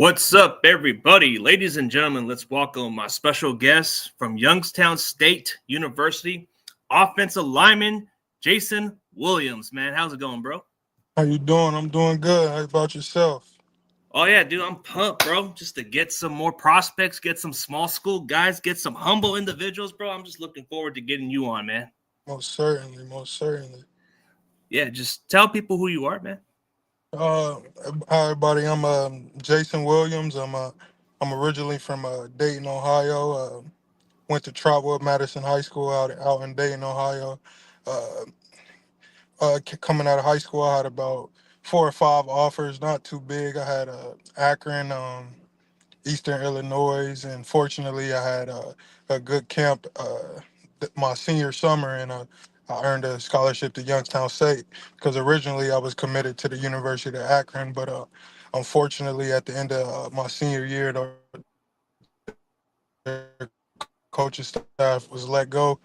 What's up, everybody? Ladies and gentlemen, let's welcome my special guest from Youngstown State University, offensive lineman Jaison Williams. Man, how's it going, bro? How you doing? I'm doing good. How about yourself? Oh, yeah, dude, I'm pumped, bro. Just to get some more prospects, get some small school guys, get some humble individuals, bro. I'm just looking forward to getting you on, man. Most certainly, most certainly. Yeah, just tell people who you are, man. Uh, Hi everybody. I'm Jaison Williams. I'm originally from Dayton, Ohio. Went to Trotwood Madison High School out in Dayton, Ohio. Uh, Coming out of high school, I had about 4 or 5 offers, not too big. I had Akron, Eastern Illinois, and fortunately, I had a good camp my senior summer, and I earned a scholarship to Youngstown State because originally I was committed to the University of Akron, but unfortunately, at the end of my senior year, their coaching staff was let go.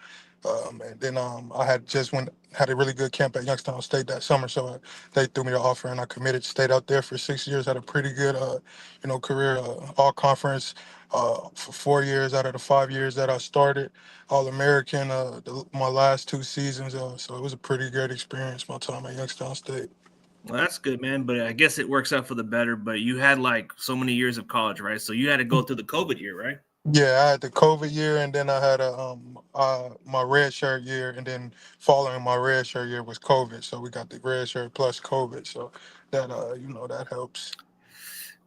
And then I had a really good camp at Youngstown State that summer, so they threw me the offer, and I committed. Stayed out there for 6 years. Had a pretty good, career, all conference for 4 years out of the 5 years that I started. All American my last 2 seasons. So it was a pretty great experience. My time at Youngstown State. Well, that's good, man. But I guess it works out for the better. But you had like so many years of college, right? So you had to go through the COVID year, right? Yeah, I had the COVID year, and then I had my red shirt year, and then following my red shirt year was COVID. So we got the red shirt plus COVID. So that that helps.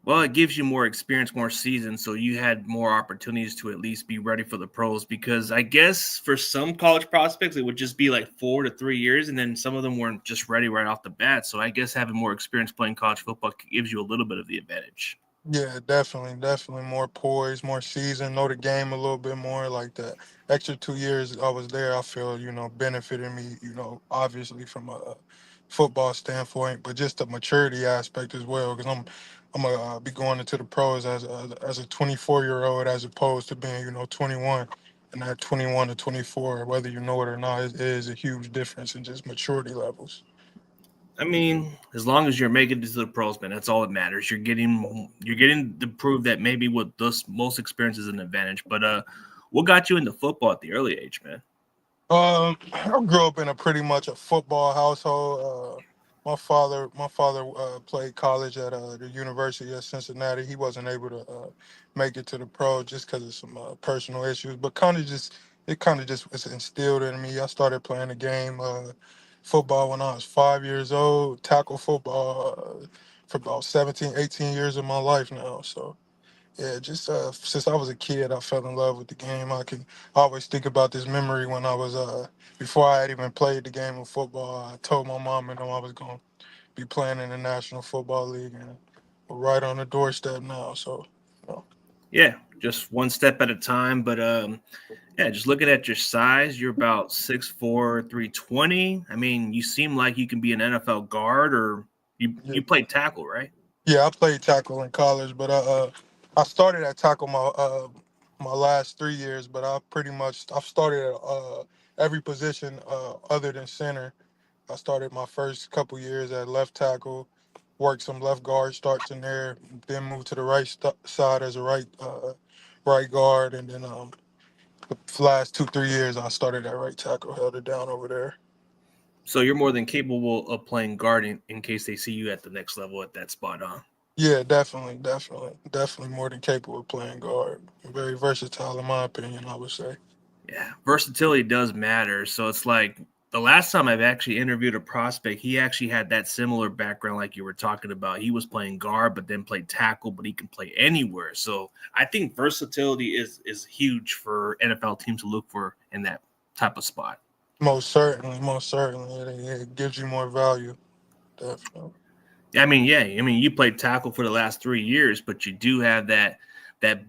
Well, it gives you more experience, more seasons, so you had more opportunities to at least be ready for the pros. Because I guess for some college prospects, it would just be like 4 to 3 years, and then some of them weren't just ready right off the bat. So I guess having more experience playing college football gives you a little bit of the advantage. Yeah, definitely more poise, more seasoned, know the game a little bit more. Like that extra 2 years I was there, I feel benefited me. Obviously from a football standpoint, but just the maturity aspect as well. Because I'm gonna be going into the pros as a 24-year-old as opposed to being 21. And that 21 to 24, whether you know it or not, it is a huge difference in just maturity levels. I mean, as long as you're making it to the pros, man, that's all that matters. You're getting to prove that maybe with this most experience is an advantage. But what got you into football at the early age, man? I grew up in a pretty much a football household. My father played college at the University of Cincinnati. He wasn't able to make it to the pro just because of some personal issues, but it kind of just was instilled in me. I started playing the game football when I was 5 years old. Tackle football for about 17, 18 years of my life now. So. Yeah, just since I was a kid, I fell in love with the game. I always think about this memory when I was before I had even played the game of football. I told my mom and them I was going to be playing in the National Football League, and we're right on the doorstep now. So, you know, Yeah, just one step at a time. But yeah, just looking at your size, you're about 6'4", 320. I mean, you seem like you can be an NFL guard, or you yeah, you played tackle, right? yeah, I played tackle in college, but I started at tackle my last 3 years. But I've started at every position other than center. I started my first couple years at left tackle, worked some left guard starts in there, then moved to the side as a right guard, and then the last 2 3 years I started at right tackle, held it down over there. So you're more than capable of playing guard in case they see you at the next level at that spot, huh? Yeah, definitely more than capable of playing guard. Very versatile in my opinion, I would say. Yeah, versatility does matter. So it's like the last time I've actually interviewed a prospect, he actually had that similar background like you were talking about. He was playing guard, but then played tackle, but he can play anywhere. So I think versatility is huge for NFL teams to look for in that type of spot. Most certainly, it gives you more value. Definitely. I mean, yeah, I mean you played tackle for the last 3 years, but you do have that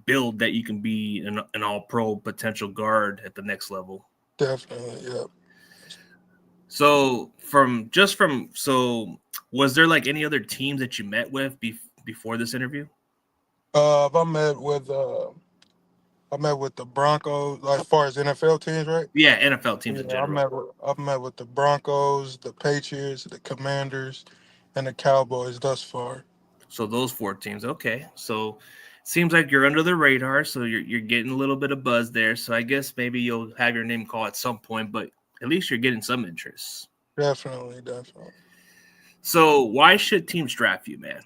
build that you can be an all pro potential guard at the next level. Definitely, yeah. So was there like any other teams that you met with before this interview? Uh, I met with uh, I met with the Broncos, like as far as NFL teams, right? Yeah, NFL teams in Yeah, I general. met with I've met with the Broncos, the Patriots, the Commanders, and the Cowboys thus far. So those four teams, okay. So seems like you're under the radar, so you're getting a little bit of buzz there. So I guess maybe you'll have your name called at some point, but at least you're getting some interest. Definitely, definitely. So why should teams draft you, man?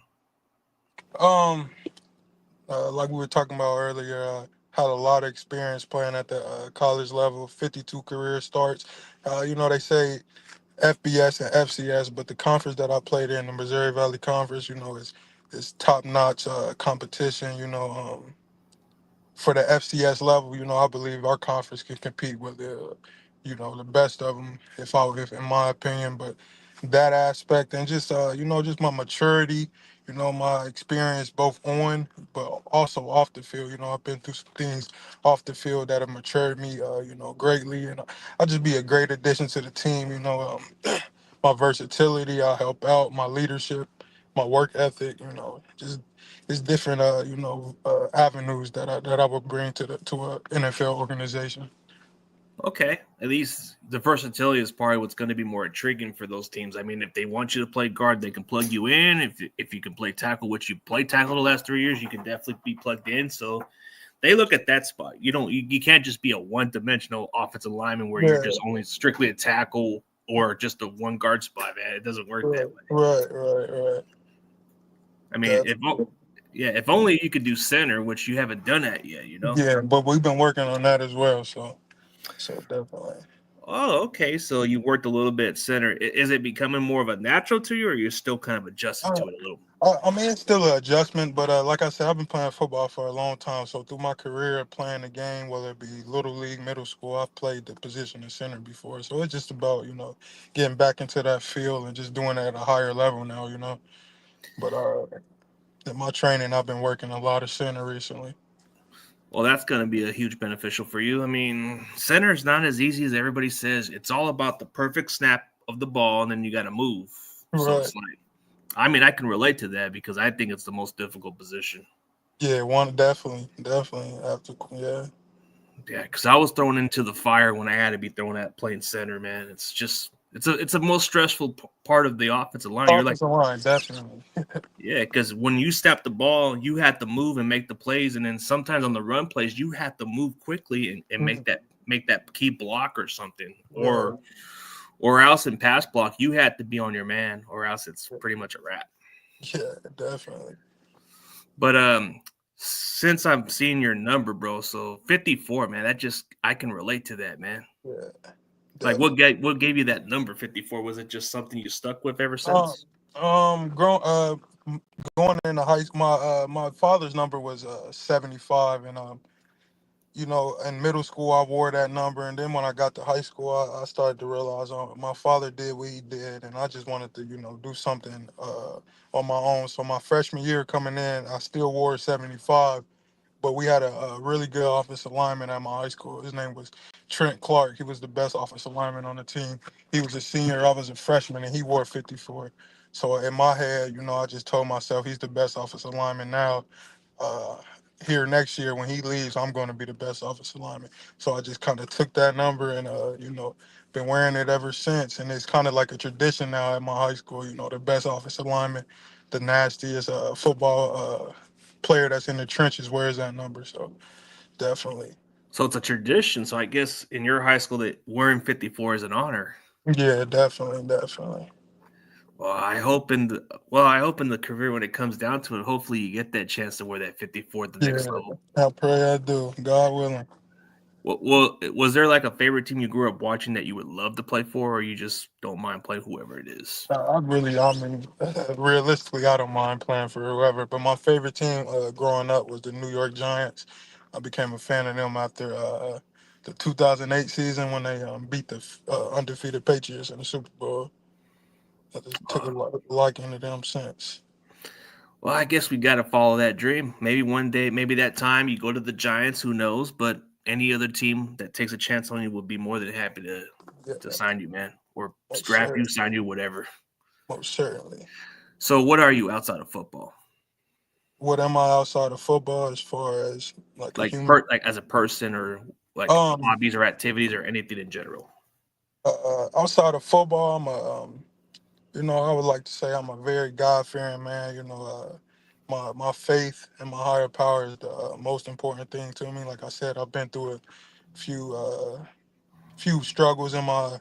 Um, like we were talking about earlier, had a lot of experience playing at the college level. 52 career starts. They say FBS and FCS, but the conference that I played in, the Missouri Valley Conference, is top notch competition. For the FCS level, I believe our conference can compete with the best of them, if in my opinion. But that aspect and just just my maturity, my experience both on but also off the field. I've been through some things off the field that have matured me, greatly, and I'll just be a great addition to the team. My versatility, I help out, my leadership, my work ethic. Just it's different avenues that I would bring to a NFL organization. Okay, at least the versatility is probably what's going to be more intriguing for those teams. I mean, if they want you to play guard, they can plug you in. If you can play tackle, which you played tackle the last 3 years, you can definitely be plugged in. So they look at that spot. You can't just be a one-dimensional offensive lineman where you're Yeah, just only strictly a tackle or just a one guard spot, man. It doesn't work that right, way. right. I mean, That, if only you could do center, which you haven't done that yet. yeah, but we've been working on that as well. So definitely. Oh, okay. So you worked a little bit at center. Is it becoming more of a natural to you, or you're still kind of adjusting Uh, to it a little? I mean, it's still an adjustment, but like I said, I've been playing football for a long time. So through my career playing the game, whether it be little league, middle school, I've played the position of center before. So it's just about getting back into that field and just doing it at a higher level now. But in my training, I've been working a lot of center recently. Well, that's going to be a huge beneficial for you. I mean, center is not as easy as everybody says. It's all about the perfect snap of the ball, and then you got to move. So Right. it's like, I mean, I can relate to that because I think it's the most difficult position. Yeah, one definitely after yeah. Yeah, because I was thrown into the fire when I had to be thrown at playing center, man. It's a most stressful part of the offensive line. You're like, Offensive line, definitely. yeah, because when you snap the ball, you have to move and make the plays, and then sometimes on the run plays, you have to move quickly and Mhm. make that key block or something, Right. or else in pass block, you had to be on your man, or else it's pretty much a wrap. Yeah, definitely. But since I'm seeing your number, bro, so 54, man, that just I can relate to that, man. Yeah, Like definitely. what gave you that number 54? Was it just something you stuck with ever Um, since? grown going into high school, my father's number was 75, and in middle school I wore that number, and then when I got to high school, I started to realize my father did what he did, and I just wanted to do something on my own. So my freshman year coming in, I still wore 75. But we had a really good offensive lineman at my high school. His name was Trent Clark. He was the best offensive lineman on the team. He was a senior. I was a freshman, and he wore 54. So in my head, I just told myself he's the best offensive lineman now. Uh, Here next year when he leaves, I'm going to be the best offensive lineman. So I just kind of took that number and been wearing it ever since. And it's kind of like a tradition now at my high school. The best offensive lineman, the nastiest football player that's in the trenches wears that number. So definitely, So it's a tradition. So I guess in your high school that wearing 54 is an honor. yeah, definitely. I hope in the career when it comes down to it, hopefully you get that chance to wear that 54 at the next Yeah, level. I pray I do. God willing. Was there like a favorite team you grew up watching that you would love to play for, or you just don't mind playing whoever it is? I mean, realistically, I don't mind playing for whoever, but my favorite team growing up was the New York Giants. I became a fan of them after the 2008 season when they beat the undefeated Patriots in the Super Bowl. I just took Uh, a liking to them since. well, I guess we got to follow that dream. Maybe one day, maybe that time you go to the Giants. Who knows? But any other team that takes a chance on you would be more than happy Yeah, to sign you, man, or most draft you, certainly. sign you, whatever. Most certainly. So, what are you outside of football? What am I outside of football as far as like a human? Like as a person, or like Um, hobbies or activities or anything in general? Outside of football, I would like to say I'm a very God fearing man. my faith and my higher power is the most important thing to me. Like I said, I've been through a few few struggles in my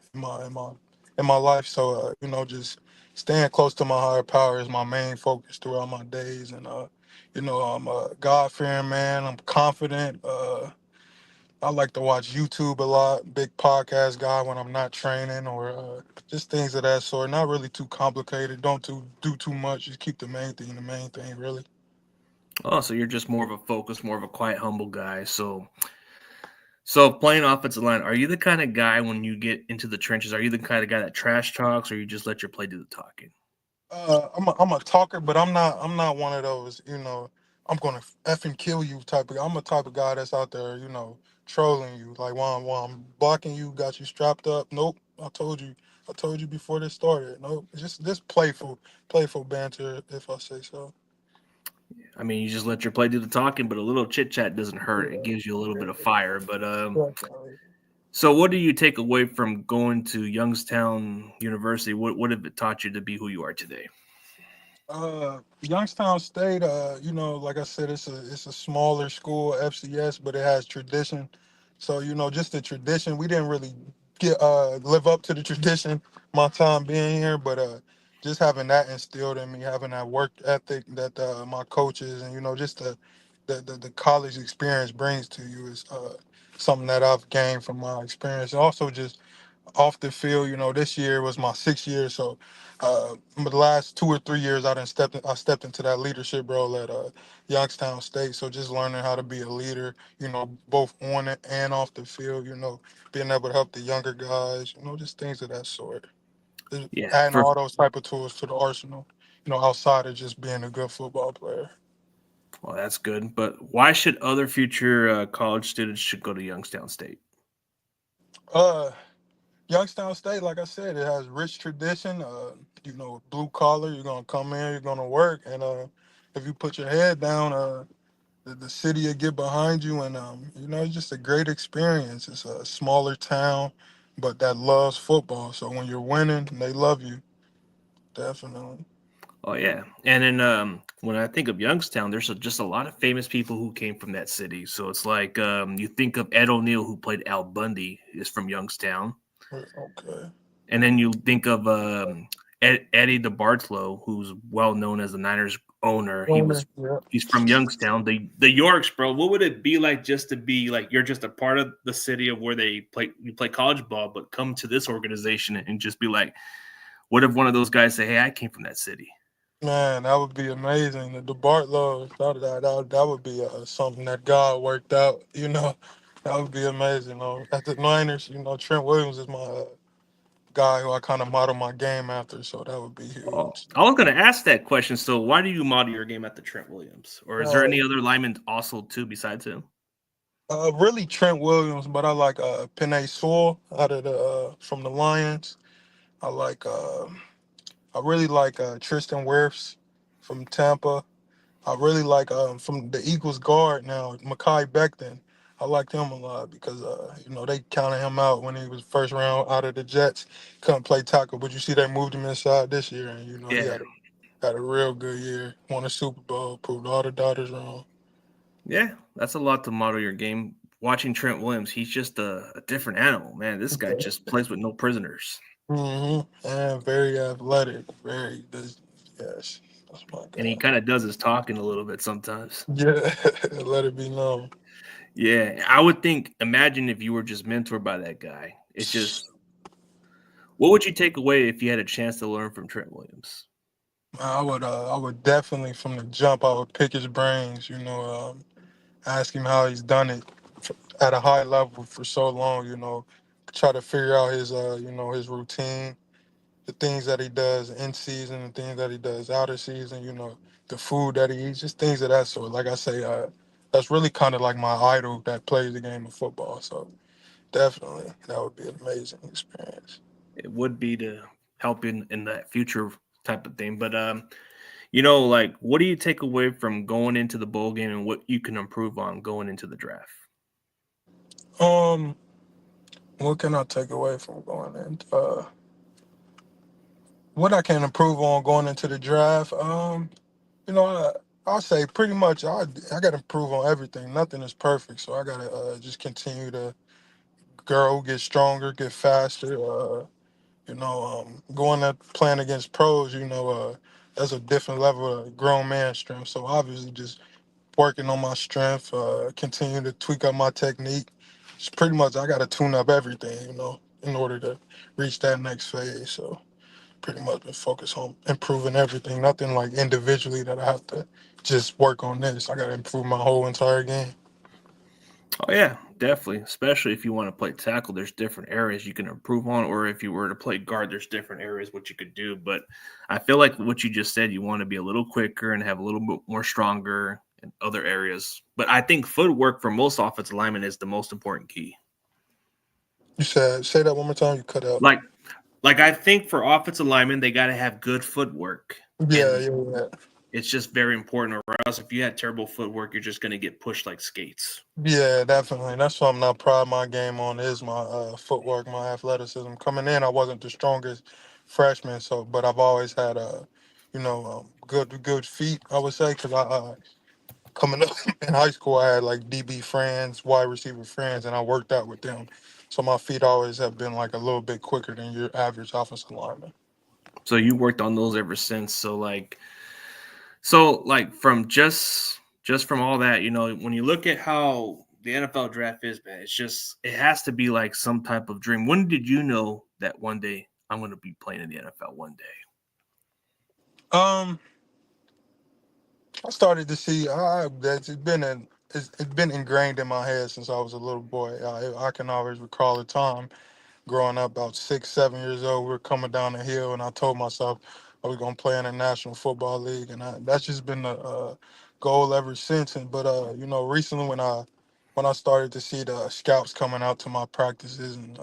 life. So just staying close to my higher power is my main focus throughout my days. And I'm a God fearing man. I'm confident. I like to watch YouTube a lot. Big podcast guy when I'm not training or just things of that sort. Not really too complicated. Don't do too much. Just keep the main thing really. Oh, so you're just more of a focus, more of a quiet, humble guy. So playing offensive line, are you the kind of guy when you get into the trenches? Are you the kind of guy that trash talks, or you just let your play do the talking? I'm a talker, but I'm not one of those, I'm gonna effing kill you type of. I'm a type of guy that's out there, trolling you. Like while I'm blocking you, got you strapped up. Nope, I told you before this started. Nope, it's just playful banter, if I say so. I mean, you just let your play do the talking, but a little chit chat doesn't hurt. It Yeah, gives you a little yeah, bit of fire. But definitely. so what do you take away from going to Youngstown University? What have it taught you to be who you are today? Youngstown State, like I said, it's a smaller school, FCS, but it has tradition. So just the tradition. We didn't really get live up to the tradition my time being here, but just having that instilled in me, having that work ethic that my coaches and just the college experience brings to you is something that I've gained from my experience. Also, just off the field. This year was my 6th year, so the last 2 or 3 years I stepped into that leadership role at Youngstown State. So just learning how to be a leader, both on it and off the field. Being able to help the younger guys, just things of that sort. Just Yeah, adding for all those type of tools to the arsenal. Outside of just being a good football player. well, that's good. But why should other future college students should go to Youngstown State? Uh, Youngstown State, like I said, it has rich tradition. Blue collar. You're gonna come in, you're gonna work, and if you put your head down, the city will get behind you, and it's just a great experience. It's a smaller town, but that loves football. So when you're winning, they love you. Definitely. Oh yeah, and then when I think of Youngstown, there's just a lot of famous people who came from that city. So it's like you think of Ed O'Neill, who played Al Bundy, is from Youngstown, Okay. and then you think of Eddie DeBartolo, who's well known as the Niners owner. Owner. Yeah. He's from Youngstown. The Yorks, bro. What would it be like just to be like you're just a part of the city of where you play college ball, but come to this organization and just be like, what if one of those guys say, "Hey, I came from that city." Man, that would be amazing. The Bartlow, that would be something that God worked out. That would be amazing. At the Niners, Trent Williams is my guy who I kind of model my game after, so that would be Oh, huge. I was going to ask that question. So, why do you model your game after Trent Williams, or is there Uh, any other linemen also too besides him? really Trent Williams, but I like Penei Sewell out of the from the Lions. I like I really like Tristan Wirfs from Tampa. I really like from the Eagles guard now, Mekhi Becton. I liked him a lot because they counted him out when he was first round out of the Jets. Couldn't play tackle, but you see they moved him inside this year, and he Yeah, had a real good year. Won a Super Bowl, proved all the doubters wrong. yeah, that's a lot to model your game. Watching Trent Williams, he's just a different animal, man. This guy just plays with no prisoners, And very athletic, yes, that's my and he guy. kind of does his talking a little bit sometimes. Yeah, let it be known. Yeah, I would think. Imagine if you were just mentored by that guy. It just, what would you take away if you had a chance to learn from Trent Williams? I would definitely from the jump. I would pick his brains. Ask him how he's done it at a high level for so long. Try to figure out his routine, the things that he does in season, and things that he does out of season. The food that he eats, just things of that sort. Like I say, that's really kind of like my idol that plays the game of football. So definitely, that would be an amazing experience. It would be to help in that future type of thing. But like what do you take away from going into the bowl game and what you can improve on going into the draft? Um, what can I take away from going in? What I can improve on going into the draft. You know, I'll say pretty much I got to improve on everything. Nothing is perfect, so I got to just continue to grow, get stronger, get faster. Going up playing against pros, that's a different level of grown man strength. So obviously, just working on my strength, continue to tweak up my technique. It's pretty much I got to tune up everything, in order to reach that next phase. So pretty much been focused on improving everything. Nothing like individually that I have to just work on this. I got to improve my whole entire game. Oh yeah, definitely. Especially if you want to play tackle, there's different areas you can improve on, or if you were to play guard, there's different areas what you could do. But I feel like what you just said, you want to be a little quicker and have a little bit more stronger in other areas. But I think footwork for most offensive linemen is the most important key. You said say that one more time. You cut out. Like like I think for offensive linemen, they got to have good footwork, Yeah, and yeah, yeah. it's just very important. Or else, if you had terrible footwork, you're just going to get pushed like skates. Yeah, definitely. That's what I'm not proud of my game on is my footwork, my athleticism. Coming in, I wasn't the strongest freshman, so but I've always had good feet. I would say because I coming up in high school, I had like DB friends, wide receiver friends, and I worked out with them. So my feet always have been like a little bit quicker than your average offensive lineman. So you worked on those ever since. So from just from all that, when you look at how the NFL draft is, man, it has to be like some type of dream. When did you know that one day I'm going to be playing in the NFL one day? Um, I started to see that it's been ingrained in my head since I was a little boy. I can always recall a time growing up about 6, 7 years old. We were coming down the hill, and I told myself I was gonna play in the National Football League, and that's just been the goal ever since. And but recently when I started to see the scouts coming out to my practices and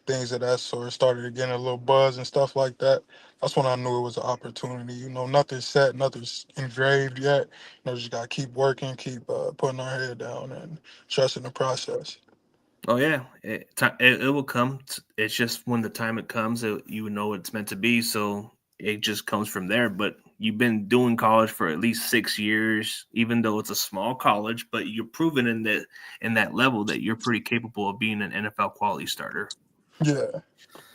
things of that sort, started getting a little buzz and stuff like that. That's when I knew it was an opportunity. Nothing's set, nothing's engraved yet. Just gotta keep working, keep putting our head down, and trusting the process. Oh yeah, it will come. It's just when the time it comes, you know it's meant to be. So it just comes from there. But you've been doing college for at least 6 years, even though it's a small college. But you're proven in that level that you're pretty capable of being an NFL quality starter. Yeah,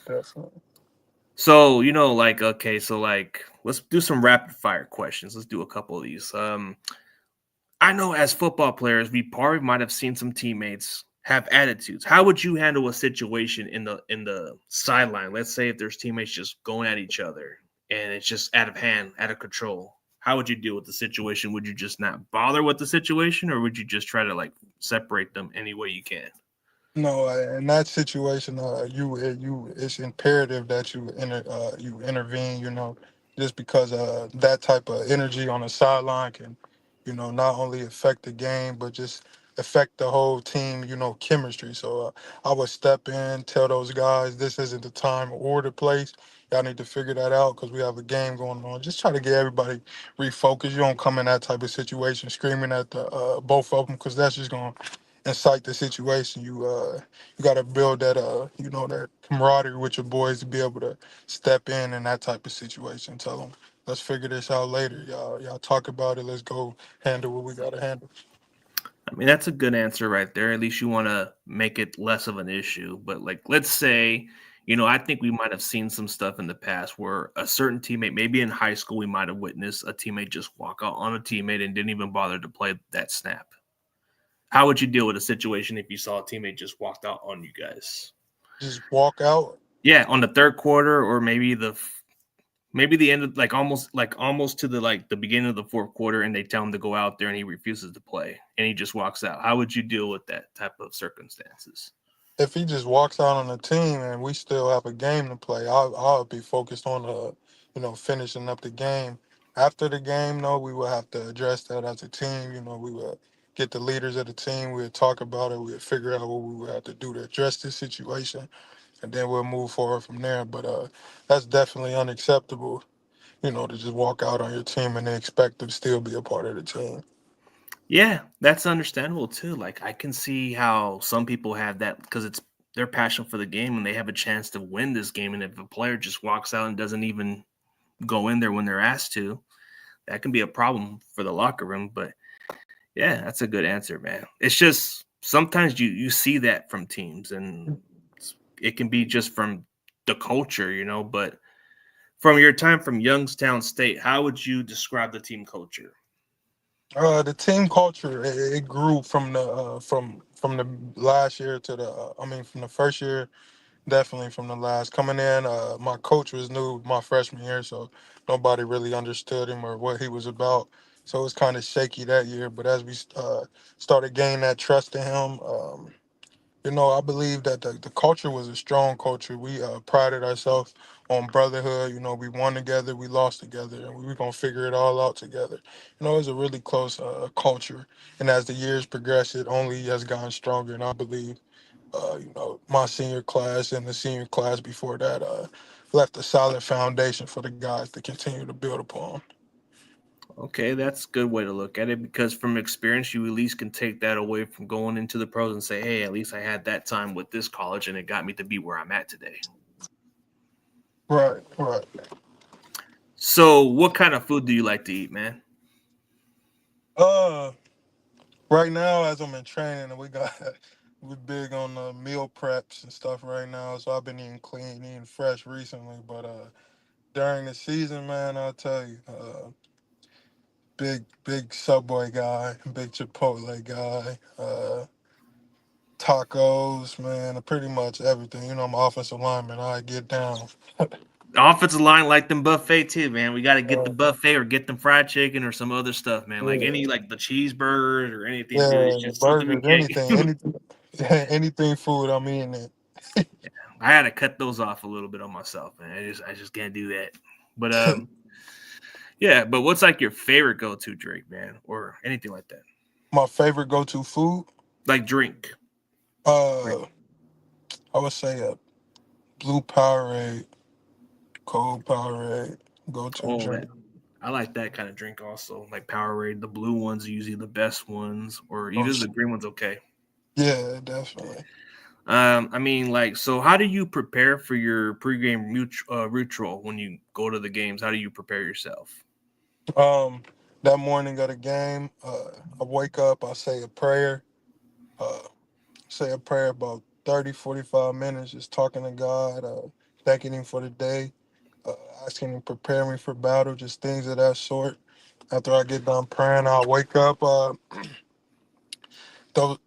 definitely. So okay, so let's do some rapid fire questions. Let's do a couple of these. I know as football players, we probably might have seen some teammates have attitudes. How would you handle a situation in the sideline? Let's say if there's teammates just going at each other and it's just out of hand, out of control. How would you deal with the situation? Would you just not bother with the situation, or would you just try to separate them any way you can? No, in that situation, it's imperative that you intervene. Just because that type of energy on the sideline can, not only affect the game but just affect the whole team. Chemistry. So I would step in, tell those guys this isn't the time or the place. Y'all need to figure that out because we have a game going on. Just try to get everybody refocused. You don't come in that type of situation screaming at the both of them because that's just gonna incite the situation. You got to build that that camaraderie with your boys to be able to step in that type of situation. Tell them, let's figure this out later. Y'all talk about it. Let's go handle what we got to handle. I mean, that's a good answer right there. At least you want to make it less of an issue. But let's say, I think we might have seen some stuff in the past where a certain teammate, maybe in high school, we might have witnessed a teammate just walk out on a teammate and didn't even bother to play that snap. How would you deal with a situation if you saw a teammate just walked out on you guys? Just walk out. Yeah, on the third quarter, or maybe the end of almost to the beginning of the fourth quarter, and they tell him to go out there and he refuses to play and he just walks out. How would you deal with that type of circumstances? If he just walks out on the team and we still have a game to play, I'll be focused on finishing up the game. After the game, though, we will have to address that as a team. We will get the leaders of the team. We'll talk about it. We'll figure out what we will have to do to address this situation, and then we'll move forward from there. But that's definitely unacceptable. To just walk out on your team and then expect to still be a part of the team. Yeah, that's understandable too. I can see how some people have that because it's their passion for the game and they have a chance to win this game. And if a player just walks out and doesn't even go in there when they're asked to, that can be a problem for the locker room. But yeah, that's a good answer, man. It's just sometimes you see that from teams, and it can be just from the culture, But from your time from Youngstown State, how would you describe the team culture? The team culture it grew from the last year to the from the first year, definitely from the last. Coming in, my coach was new my freshman year, so nobody really understood him or what he was about. So it was kind of shaky that year. But as we started gaining that trust in him, I believe that the culture was a strong culture. We prided ourselves on brotherhood. We won together, we lost together, and we were going to figure it all out together. It was a really close culture. And as the years progressed, it only has gotten stronger. And I believe, my senior class and the senior class before that left a solid foundation for the guys to continue to build upon. Okay, that's a good way to look at it because from experience, you at least can take that away from going into the pros and say, hey, at least I had that time with this college and it got me to be where I'm at today. Right, right. So, what kind of food do you like to eat, man? Uh, Right now, as I'm in training, and we're big on meal preps and stuff right now. So I've been eating clean, eating fresh recently. But during the season, man, I'll tell you, big Subway guy, big Chipotle guy, tacos, man, pretty much everything. I'm an offensive lineman. I get down. The offensive line like them buffet too, man. We got to get the Uh, buffet or get them fried chicken or some other stuff, man. Like yeah, any like the cheeseburgers or anything, dude. It's yeah, just something we burgers, anything, can't. anything, anything food. I'm eating it. I had to cut those off a little bit on myself, man. I just can't do that. But yeah. But what's like your favorite go to drink, man, or anything like that? My favorite go-to food, Like drink. Drink. uh, I would say a blue Powerade, cold Powerade, go-to Oh, drink. I like that kind of drink also. Like Powerade, the blue ones are usually the best ones, or Oh, even the green ones. Okay. yeah, definitely. I mean, like, so how do you prepare for your pregame ritual when you go to the games? How do you prepare yourself? Um, that morning of the game, I wake up, I uh, say a prayer about 30, 45 minutes, just talking to God, thanking Him for the day, uh, asking Him to prepare me for battle, just things of that sort. After I get done praying, I'll wake up,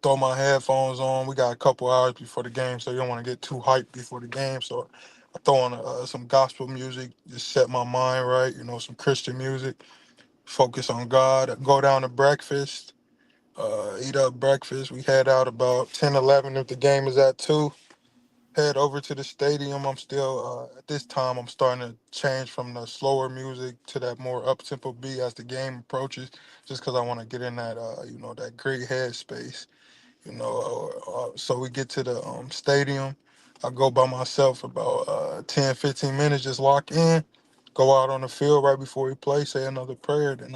throw my headphones on. We got a couple hours before the game, so you don't want to get too hyped before the game. So I throw on some gospel music, just set my mind right. Some Christian music. Focus on God. Go down to breakfast. Eat up breakfast. We head out about 10, 11 if the game is at 2. Head over to the stadium. I'm still, at this time, I'm starting to change from the slower music to that more up-tempo beat as the game approaches, just because I want to get in that, that great headspace. So we get to the stadium. I go by myself about 10, 15 minutes, just lock in, go out on the field right before we play, say another prayer, then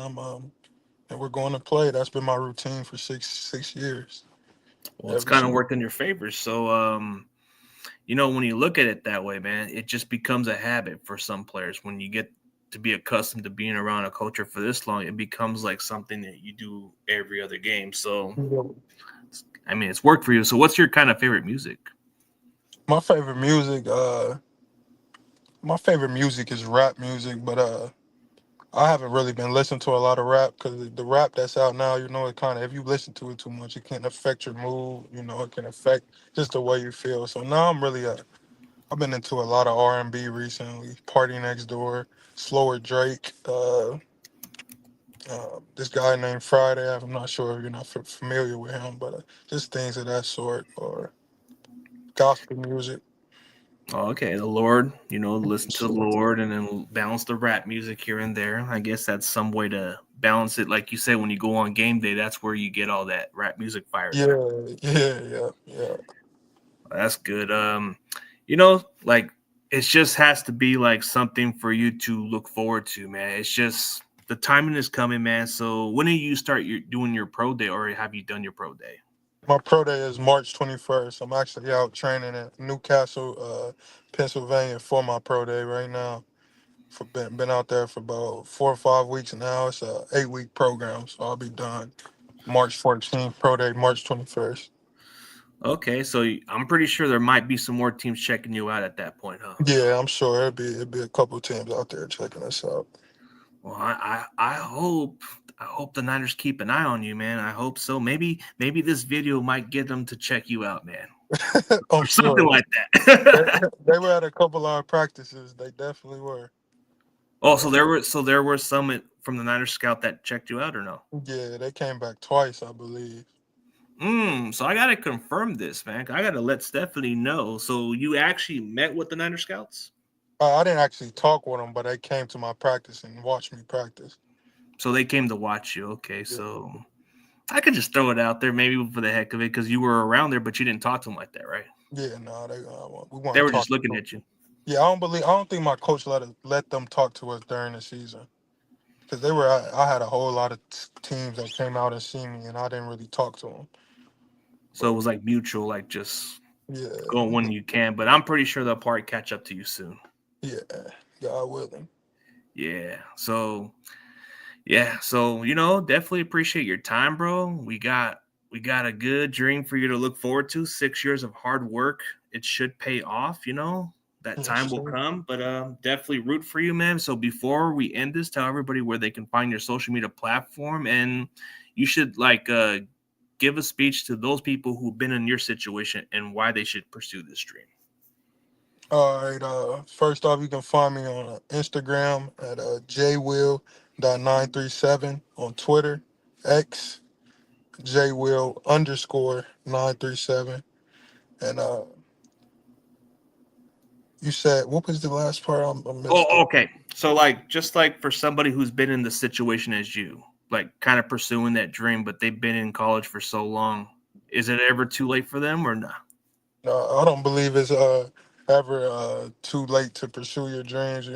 and we're going to play. That's been my routine for six years, Well, it's every kind of single. worked in your favor. So, when you look at it that way, man, it just becomes a habit for some players. When you get to be accustomed to being around a culture for this long, it becomes like something that you do every other game. So, I mean, it's worked for you. So, what's your kind of favorite music? My favorite music, my favorite music is rap music, but I haven't really been listening to a lot of rap because the rap that's out now, it kind of, if you listen to it too much, it can affect your mood. It can affect just the way you feel. So now I've been into a lot of R&B recently. Party Next Door, slower Drake, this guy named Friday. I'm not sure if you're not familiar with him, but just things of that sort, or gospel music. Oh, okay, the Lord, listen to the Lord and then balance the rap music here and there. I guess that's some way to balance it. Like you said, when you go on game day, that's where you get all that rap music fired up. Yeah, yeah. That's good. Like it just has to be like something for you to look forward to, man. It's just the timing is coming, man. So when do you start doing your pro day, or have you done your pro day? My pro day is March 21st. I'm actually out training at Newcastle, Pennsylvania for my pro day right now. for been out there for about 4 or 5 weeks now. It's a 8-week program, so I'll be done March 14th, pro day March 21st. Okay, so I'm pretty sure there might be some more teams checking you out at that point, huh? Yeah, I'm sure it'll be a couple teams out there checking us out. Well, I hope the Niners keep an eye on you, man. I hope so. Maybe this video might get them to check you out, man, I'm or something sure like they, that. they were at a couple of our practices. They definitely were. Oh, so there were some from the Niners scout that checked you out, or no? Yeah, they came back twice, I believe. So I gotta confirm this, man. I gotta let Stephanie know. So you actually met with the Niner scouts? I didn't actually talk with them, but they came to my practice and watched me practice. So they came to watch you. Okay, Yeah, so I could just throw it out there, maybe for the heck of it, because you were around there, but you didn't talk to them like that, right? yeah, no, we They weren't were just talking looking to at you. them. Yeah, I don't think my coach let them talk to us during the season because I had a whole lot of teams that came out and see me, and I didn't really talk to them. So it But was like mutual, like just yeah, go when you can. But I'm pretty sure they'll probably catch up to you soon. yeah, God willing. Yeah. So definitely appreciate your time, bro. We got a good dream for you to look forward to. 6 years of hard work. It should pay off, That Yes, time will sir. come, but definitely root for you, man. So before we end this, tell everybody where they can find your social media platform, and you should give a speech to those people who've been in your situation and why they should pursue this dream. All right. First off, you can find me on Instagram at jwill.937, on Twitter, X, jwill_937. And you said, what was the last part? I missed Oh, it. okay. So just like for somebody who's been in the situation as you, like kind of pursuing that dream, but they've been in college for so long, is it ever too late for them or not? I don't believe it's ever too late to pursue your dreams.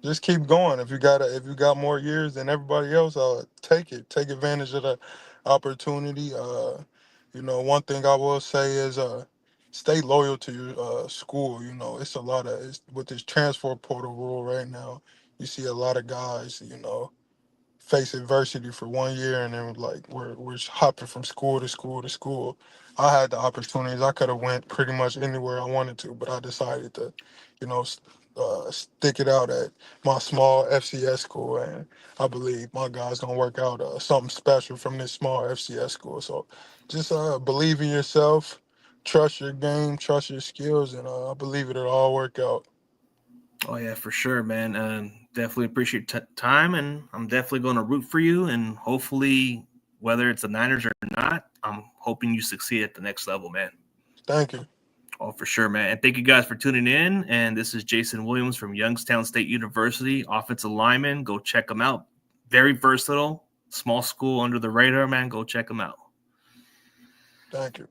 Just keep going. If you got more years than everybody else, take it. Take advantage of the opportunity. One thing I will say is stay loyal to your school. It's with this transfer portal rule right now. You see a lot of guys. Face adversity for 1 year and then like we're hopping from school to school to school. I had the opportunities. I could have went pretty much anywhere I wanted to, but I decided to, stick it out at my small FCS school, and I believe my guy's gonna work out something special from this small FCS school. So just believe in yourself, trust your game, trust your skills, and I believe it'll all work out. Oh yeah, for sure, man. Definitely appreciate time, and I'm definitely going to root for you. And hopefully, whether it's the Niners or not, I'm hoping you succeed at the next level, man. Thank you. Oh, for sure, man. And thank you guys for tuning in. And this is Jaison Williams from Youngstown State University, offensive lineman. Go check them out. Very versatile, small school under the radar, man. Go check them out. Thank you.